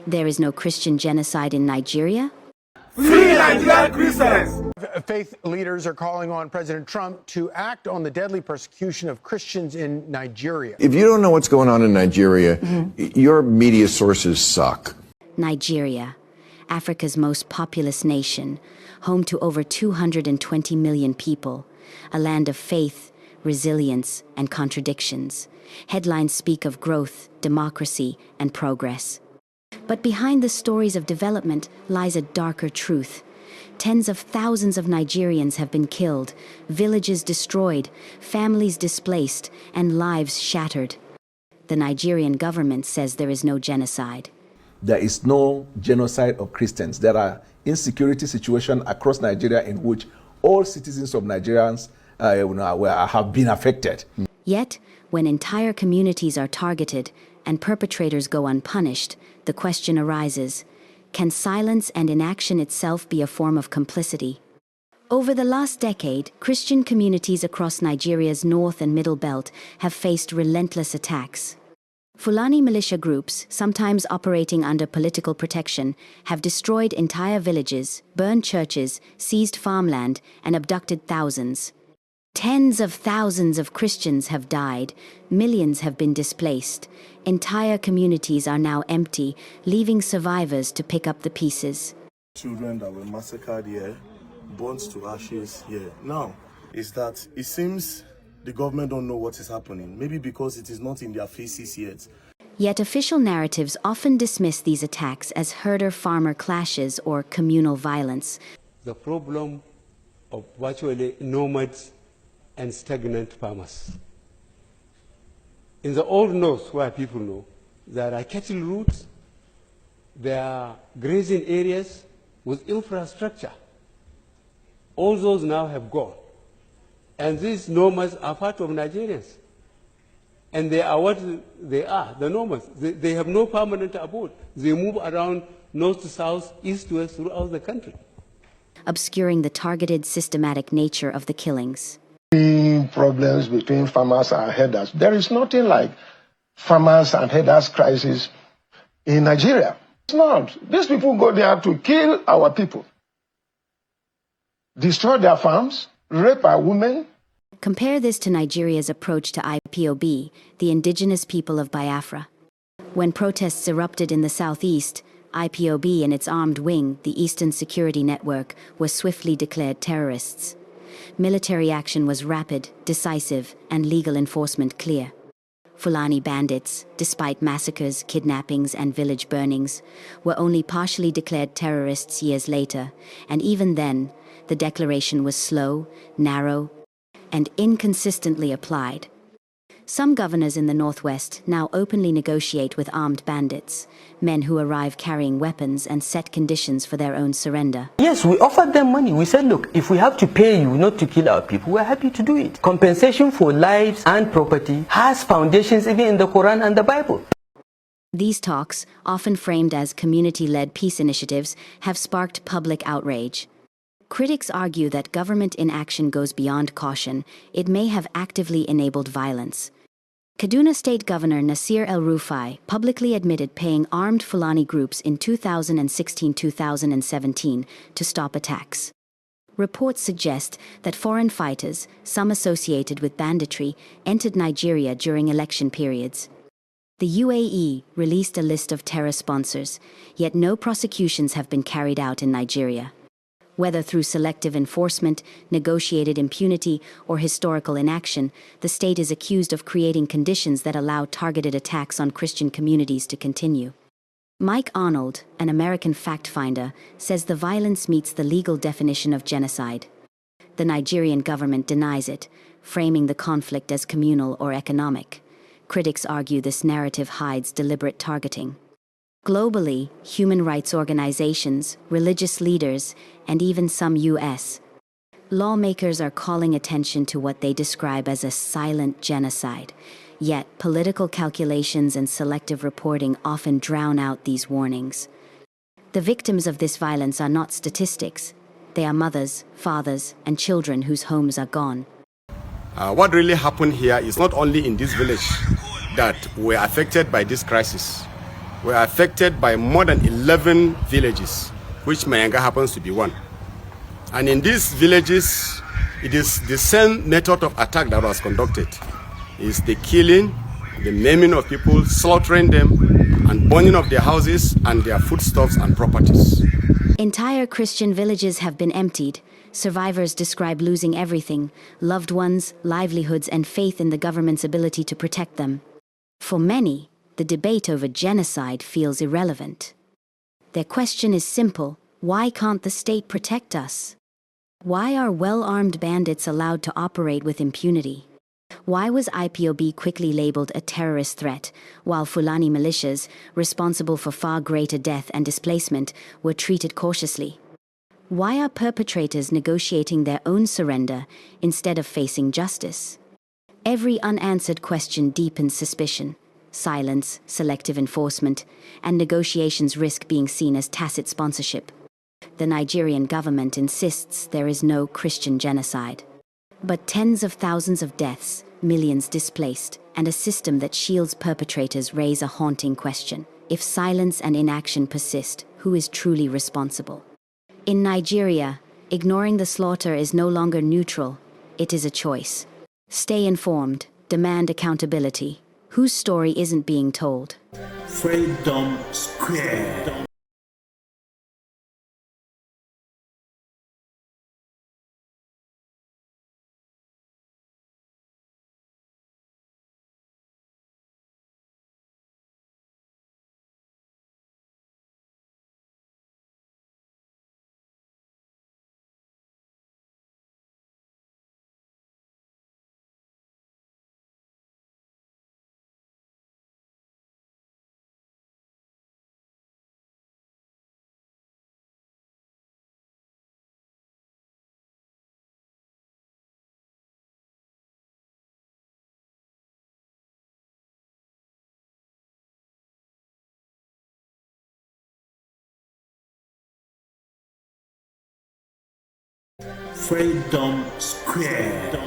There is no Christian genocide in Nigeria? Free Nigerian Christians! Faith leaders are calling on President Trump to act on the deadly persecution of Christians in Nigeria. If you don't know what's going on in Nigeria, your media sources suck. Nigeria, Africa's most populous nation, home to over 220 million people, a land of faith, resilience, and contradictions. Headlines speak of growth, democracy, and progress. But behind the stories of development lies a darker truth. Tens of thousands of Nigerians have been killed, villages destroyed, families displaced, and lives shattered. The Nigerian government says there is no genocide. There is no genocide of Christians. There are insecurity situations across Nigeria in which all citizens of Nigerians have been affected. Yet, when entire communities are targeted and perpetrators go unpunished, the question arises, can silence and inaction itself be a form of complicity? Over the last decade, Christian communities across Nigeria's north and middle belt have faced relentless attacks. Fulani militia groups, sometimes operating under political protection, have destroyed entire villages, burned churches, seized farmland, and abducted thousands. Tens of thousands of Christians have died, millions have been displaced. Entire communities are now empty, leaving survivors to pick up the pieces. Children that were massacred here, burnt to ashes here. Now, is that it seems the government don't know what is happening, maybe because it is not in their faces yet. Yet official narratives often dismiss these attacks as herder-farmer clashes or communal violence. The problem of virtually nomads and stagnant farmers. In the old north, where people know, there are cattle routes, there are grazing areas with infrastructure. All those now have gone. And these nomads are part of Nigerians. And they are what they are, the nomads. They have no permanent abode. They move around north to south, east to west throughout the country. Obscuring the targeted, systematic nature of the killings. Problems between farmers and herders. There is nothing like farmers and herders crisis in Nigeria. It's not. These people go there to kill our people, destroy their farms, rape our women. Compare this to Nigeria's approach to IPOB, the indigenous people of Biafra. When protests erupted in the southeast, IPOB and its armed wing, the Eastern Security Network, were swiftly declared terrorists. Military action was rapid, decisive, and legal enforcement clear. Fulani bandits, despite massacres, kidnappings, and village burnings, were only partially declared terrorists years later, and even then, the declaration was slow, narrow, and inconsistently applied. Some governors in the Northwest now openly negotiate with armed bandits, men who arrive carrying weapons and set conditions for their own surrender. Yes, we offered them money. We said, look, if we have to pay you not to kill our people, we're happy to do it. Compensation for lives and property has foundations even in the Quran and the Bible. These talks, often framed as community-led peace initiatives, have sparked public outrage. Critics argue that government inaction goes beyond caution. It may have actively enabled violence. Kaduna State Governor Nasir El-Rufai publicly admitted paying armed Fulani groups in 2016-2017 to stop attacks. Reports suggest that foreign fighters, some associated with banditry, entered Nigeria during election periods. The UAE released a list of terror sponsors, yet no prosecutions have been carried out in Nigeria. Whether through selective enforcement, negotiated impunity, or historical inaction, the state is accused of creating conditions that allow targeted attacks on Christian communities to continue. Mike Arnold, an American fact finder, says the violence meets the legal definition of genocide. The Nigerian government denies it, framing the conflict as communal or economic. Critics argue this narrative hides deliberate targeting. Globally, human rights organizations, religious leaders, and even some U.S. lawmakers are calling attention to what they describe as a silent genocide. Yet, political calculations and selective reporting often drown out these warnings. The victims of this violence are not statistics. They are mothers, fathers, and children whose homes are gone. What really happened here is not only in this village that were affected by this crisis. were affected by more than 11 villages, which Mayanga happens to be one. And in these villages, it is the same method of attack that was conducted. It's the killing, the maiming of people, slaughtering them, and burning of their houses and their foodstuffs and properties. Entire Christian villages have been emptied. Survivors describe losing everything: loved ones, livelihoods, and faith in the government's ability to protect them. For many, the debate over genocide feels irrelevant. Their question is simple: why can't the state protect us? Why are well-armed bandits allowed to operate with impunity? Why was IPOB quickly labeled a terrorist threat, while Fulani militias, responsible for far greater death and displacement, were treated cautiously? Why are perpetrators negotiating their own surrender instead of facing justice? Every unanswered question deepens suspicion. Silence, selective enforcement, and negotiations risk being seen as tacit sponsorship. The Nigerian government insists there is no Christian genocide. But tens of thousands of deaths, millions displaced, and a system that shields perpetrators raise a haunting question. If silence and inaction persist, who is truly responsible? In Nigeria, ignoring the slaughter is no longer neutral, it is a choice. Stay informed, demand accountability. Whose story isn't being told? Freedom Square. Freedom Square.